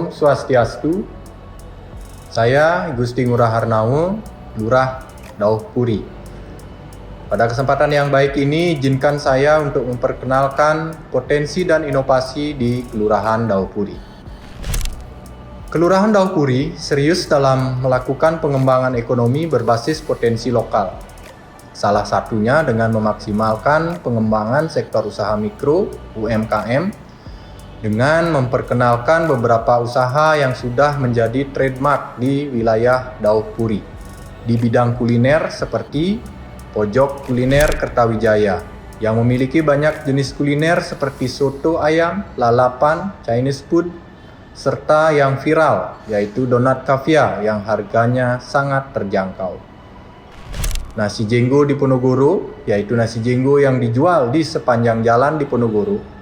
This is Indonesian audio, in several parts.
Om Swastiastu. Saya Gusti Ngurah Harnao, Lurah Dauh Puri. Pada kesempatan yang baik ini, izinkan saya untuk memperkenalkan potensi dan inovasi di Kelurahan Dauh Puri. Kelurahan Dauh Puri serius dalam melakukan pengembangan ekonomi berbasis potensi lokal. Salah satunya dengan memaksimalkan pengembangan sektor usaha mikro (UMKM) dengan memperkenalkan beberapa usaha yang sudah menjadi trademark di wilayah Dauh Puri di bidang kuliner seperti Pojok Kuliner Kertawijaya yang memiliki banyak jenis kuliner seperti soto ayam, lalapan, Chinese food, serta yang viral yaitu donat kaviar yang harganya sangat terjangkau. Nasi jenggo di Ponorogo, yaitu nasi jenggo yang dijual di sepanjang jalan di Ponorogo,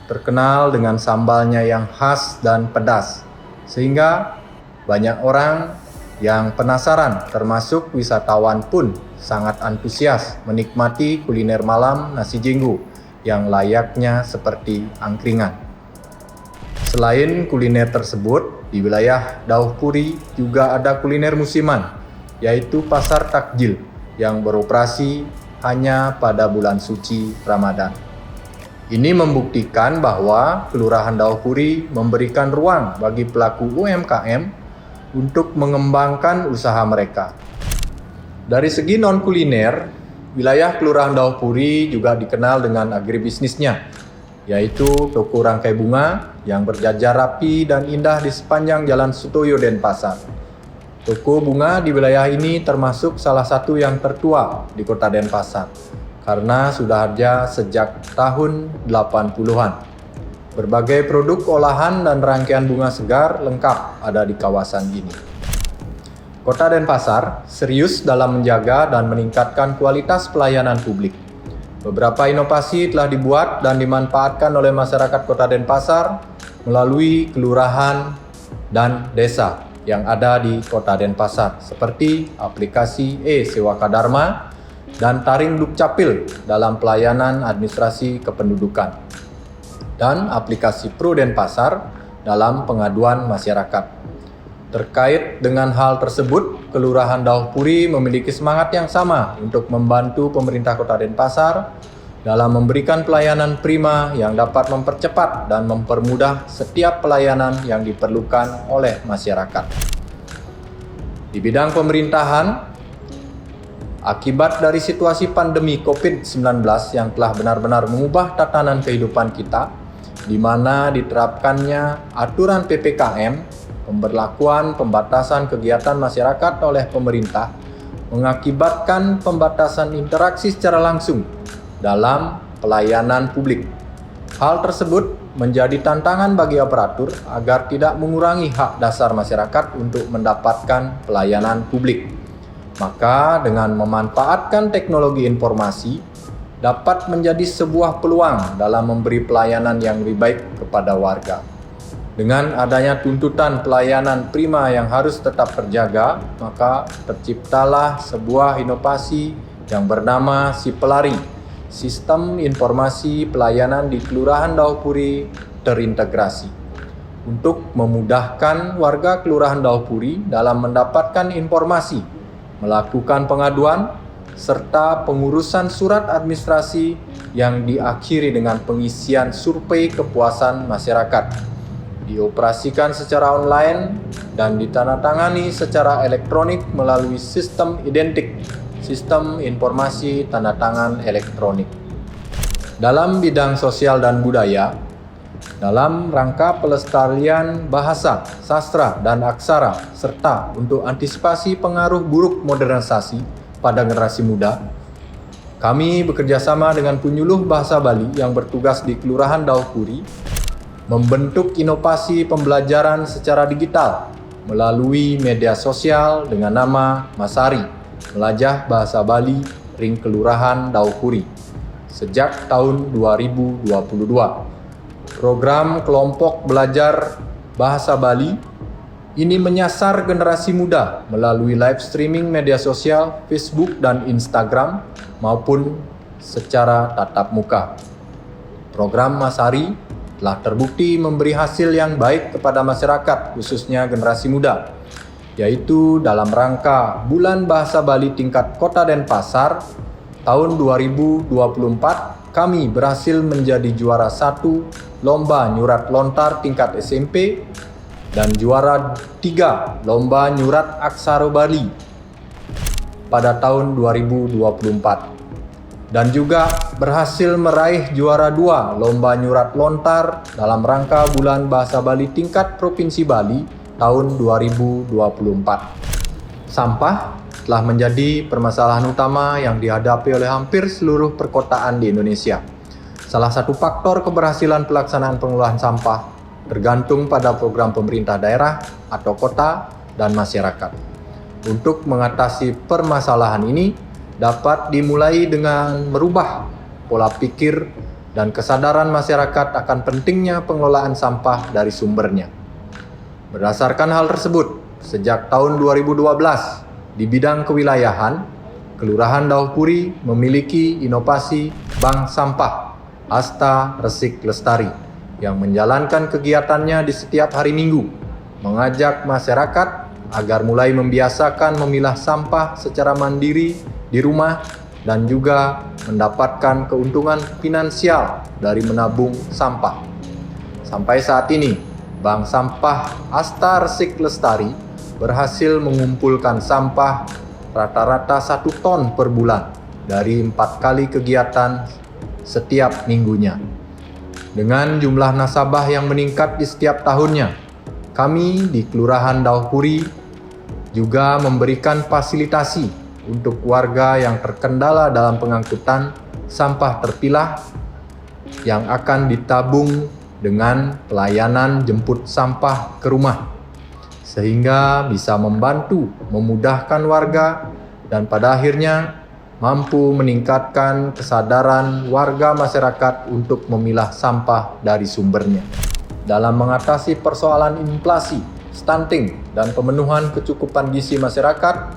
terkenal dengan sambalnya yang khas dan pedas, sehingga banyak orang yang penasaran, termasuk wisatawan pun sangat antusias menikmati kuliner malam nasi jenggo yang layaknya seperti angkringan. Selain kuliner tersebut, di wilayah Dauh Puri juga ada kuliner musiman, yaitu Pasar Takjil yang beroperasi hanya pada bulan suci Ramadan. Ini membuktikan bahwa Kelurahan Dauh Puri memberikan ruang bagi pelaku UMKM untuk mengembangkan usaha mereka. Dari segi non-kuliner, wilayah Kelurahan Dauh Puri juga dikenal dengan agribisnisnya, yaitu toko rangkai bunga yang berjajar rapi dan indah di sepanjang Jalan Sutoyo Denpasar. Toko bunga di wilayah ini termasuk salah satu yang tertua di Kota Denpasar, karena sudah ada sejak tahun 80-an. Berbagai produk olahan dan rangkaian bunga segar lengkap ada di kawasan ini. Kota Denpasar serius dalam menjaga dan meningkatkan kualitas pelayanan publik. Beberapa inovasi telah dibuat dan dimanfaatkan oleh masyarakat Kota Denpasar melalui kelurahan dan desa yang ada di Kota Denpasar, seperti aplikasi e-Sewaka Dharma dan Taring Dukcapil dalam pelayanan administrasi kependudukan, dan aplikasi Pro Denpasar dalam pengaduan masyarakat. Terkait dengan hal tersebut, Kelurahan Dauh Puri memiliki semangat yang sama untuk membantu pemerintah Kota Denpasar dalam memberikan pelayanan prima yang dapat mempercepat dan mempermudah setiap pelayanan yang diperlukan oleh masyarakat. Di bidang pemerintahan, akibat dari situasi pandemi COVID-19 yang telah benar-benar mengubah tatanan kehidupan kita, di mana diterapkannya aturan PPKM, pemberlakuan pembatasan kegiatan masyarakat oleh pemerintah, mengakibatkan pembatasan interaksi secara langsung dalam pelayanan publik. Hal tersebut menjadi tantangan bagi operator agar tidak mengurangi hak dasar masyarakat untuk mendapatkan pelayanan publik. Maka dengan memanfaatkan teknologi informasi dapat menjadi sebuah peluang dalam memberi pelayanan yang lebih baik kepada warga. Dengan adanya tuntutan pelayanan prima yang harus tetap terjaga, maka terciptalah sebuah inovasi yang bernama Si Pelari. Sistem informasi pelayanan di Kelurahan Dauh Puri terintegrasi untuk memudahkan warga Kelurahan Dauh Puri dalam mendapatkan informasi, melakukan pengaduan, serta pengurusan surat administrasi yang diakhiri dengan pengisian survei kepuasan masyarakat. Dioperasikan secara online dan ditandatangani secara elektronik melalui sistem identik, sistem informasi tanda tangan elektronik. Dalam bidang sosial dan budaya, dalam rangka pelestarian bahasa, sastra, dan aksara, serta untuk antisipasi pengaruh buruk modernisasi pada generasi muda, kami bekerjasama dengan penyuluh bahasa Bali yang bertugas di Kelurahan Dauh Puri membentuk inovasi pembelajaran secara digital melalui media sosial dengan nama Masari, Melajah Bahasa Bali Ring Kelurahan Dauh Puri, sejak tahun 2022. Program kelompok belajar bahasa Bali ini menyasar generasi muda melalui live streaming media sosial, Facebook dan Instagram maupun secara tatap muka. Program Masari telah terbukti memberi hasil yang baik kepada masyarakat, khususnya generasi muda, yaitu dalam rangka Bulan Bahasa Bali tingkat Kota Denpasar tahun 2024, kami berhasil menjadi juara 1 Lomba Nyurat Lontar tingkat SMP dan juara 3 Lomba Nyurat Aksara Bali pada tahun 2024. Dan juga berhasil meraih juara 2 Lomba Nyurat Lontar dalam rangka Bulan Bahasa Bali tingkat Provinsi Bali tahun 2024. Sampah telah menjadi permasalahan utama yang dihadapi oleh hampir seluruh perkotaan di Indonesia. Salah satu faktor keberhasilan pelaksanaan pengelolaan sampah tergantung pada program pemerintah daerah atau kota dan masyarakat. Untuk mengatasi permasalahan ini, dapat dimulai dengan merubah pola pikir dan kesadaran masyarakat akan pentingnya pengelolaan sampah dari sumbernya. Berdasarkan hal tersebut, sejak tahun 2012, di bidang kewilayahan, Kelurahan Daupuri memiliki inovasi Bank Sampah Asta Resik Lestari yang menjalankan kegiatannya di setiap hari Minggu, mengajak masyarakat agar mulai membiasakan memilah sampah secara mandiri di rumah dan juga mendapatkan keuntungan finansial dari menabung sampah. Sampai saat ini, Bank Sampah Asta Resik Lestari berhasil mengumpulkan sampah rata-rata 1 ton per bulan dari 4 kali kegiatan setiap minggunya. Dengan jumlah nasabah yang meningkat di setiap tahunnya, kami di Kelurahan Daupuri juga memberikan fasilitasi untuk warga yang terkendala dalam pengangkutan sampah terpilah yang akan ditabung dengan pelayanan jemput sampah ke rumah, sehingga bisa membantu memudahkan warga dan pada akhirnya mampu meningkatkan kesadaran warga masyarakat untuk memilah sampah dari sumbernya. Dalam mengatasi persoalan inflasi, stunting, dan pemenuhan kecukupan gizi masyarakat,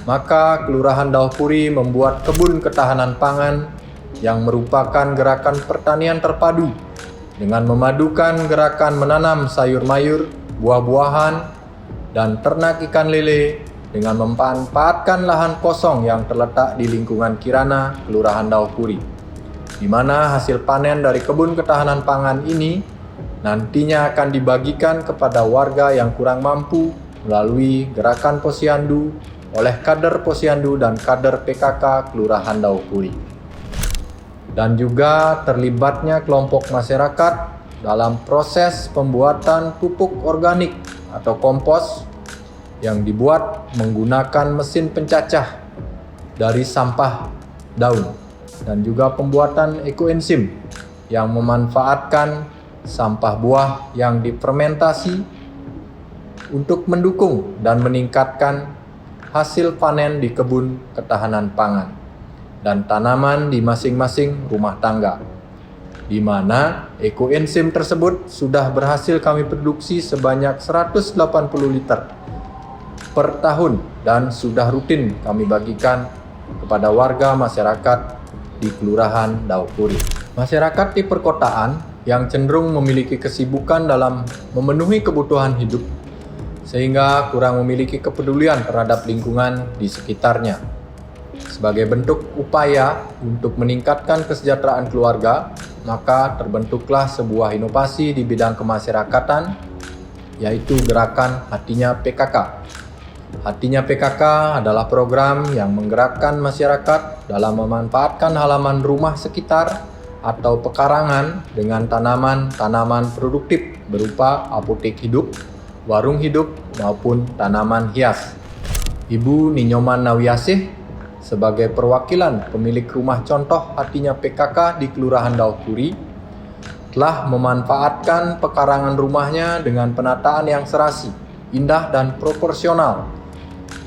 maka Kelurahan Daupuri membuat kebun ketahanan pangan yang merupakan gerakan pertanian terpadu dengan memadukan gerakan menanam sayur mayur, buah-buahan, dan ternak ikan lele dengan memanfaatkan lahan kosong yang terletak di lingkungan Kirana, Kelurahan Daupuri, di mana hasil panen dari kebun ketahanan pangan ini nantinya akan dibagikan kepada warga yang kurang mampu melalui gerakan posyandu oleh kader posyandu dan kader PKK Kelurahan Daupuri. Dan juga terlibatnya kelompok masyarakat dalam proses pembuatan pupuk organik atau kompos yang dibuat menggunakan mesin pencacah dari sampah daun, dan juga pembuatan ekoenzim yang memanfaatkan sampah buah yang difermentasi untuk mendukung dan meningkatkan hasil panen di kebun ketahanan pangan dan tanaman di masing-masing rumah tangga, di mana ekoenzim tersebut sudah berhasil kami produksi sebanyak 180 liter per tahun dan sudah rutin kami bagikan kepada warga masyarakat di Kelurahan Daupuri. Masyarakat di perkotaan yang cenderung memiliki kesibukan dalam memenuhi kebutuhan hidup sehingga kurang memiliki kepedulian terhadap lingkungan di sekitarnya. Sebagai bentuk upaya untuk meningkatkan kesejahteraan keluarga, maka terbentuklah sebuah inovasi di bidang kemasyarakatan, yaitu gerakan Hatinya PKK. Hatinya PKK adalah program yang menggerakkan masyarakat dalam memanfaatkan halaman rumah sekitar atau pekarangan dengan tanaman-tanaman produktif berupa apotek hidup, warung hidup, maupun tanaman hias. Ibu Ninyoman Nawiyasih sebagai perwakilan pemilik rumah contoh Hatinya PKK di Kelurahan Daupuri telah memanfaatkan pekarangan rumahnya dengan penataan yang serasi, indah dan proporsional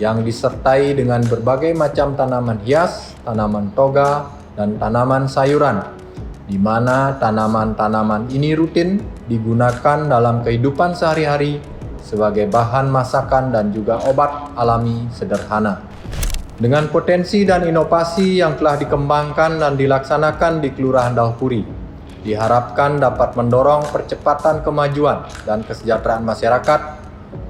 yang disertai dengan berbagai macam tanaman hias, tanaman toga, dan tanaman sayuran, di mana tanaman-tanaman ini rutin digunakan dalam kehidupan sehari-hari sebagai bahan masakan dan juga obat alami sederhana. Dengan potensi dan inovasi yang telah dikembangkan dan dilaksanakan di Kelurahan Daupuri, diharapkan dapat mendorong percepatan kemajuan dan kesejahteraan masyarakat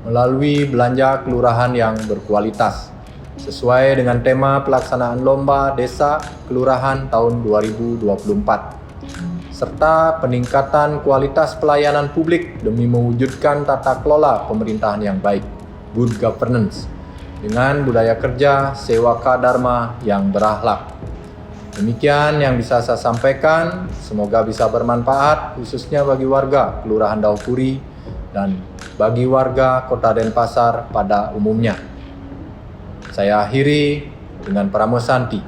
melalui belanja kelurahan yang berkualitas, sesuai dengan tema pelaksanaan Lomba Desa Kelurahan tahun 2024, serta peningkatan kualitas pelayanan publik demi mewujudkan tata kelola pemerintahan yang baik, good governance, dengan budaya kerja sewaka dharma yang berakhlak. Demikian yang bisa saya sampaikan, semoga bisa bermanfaat khususnya bagi warga Kelurahan Daupuri dan bagi warga Kota Denpasar pada umumnya. Saya akhiri dengan Pramosanti.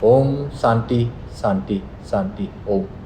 Om Santi Santi Santi Om.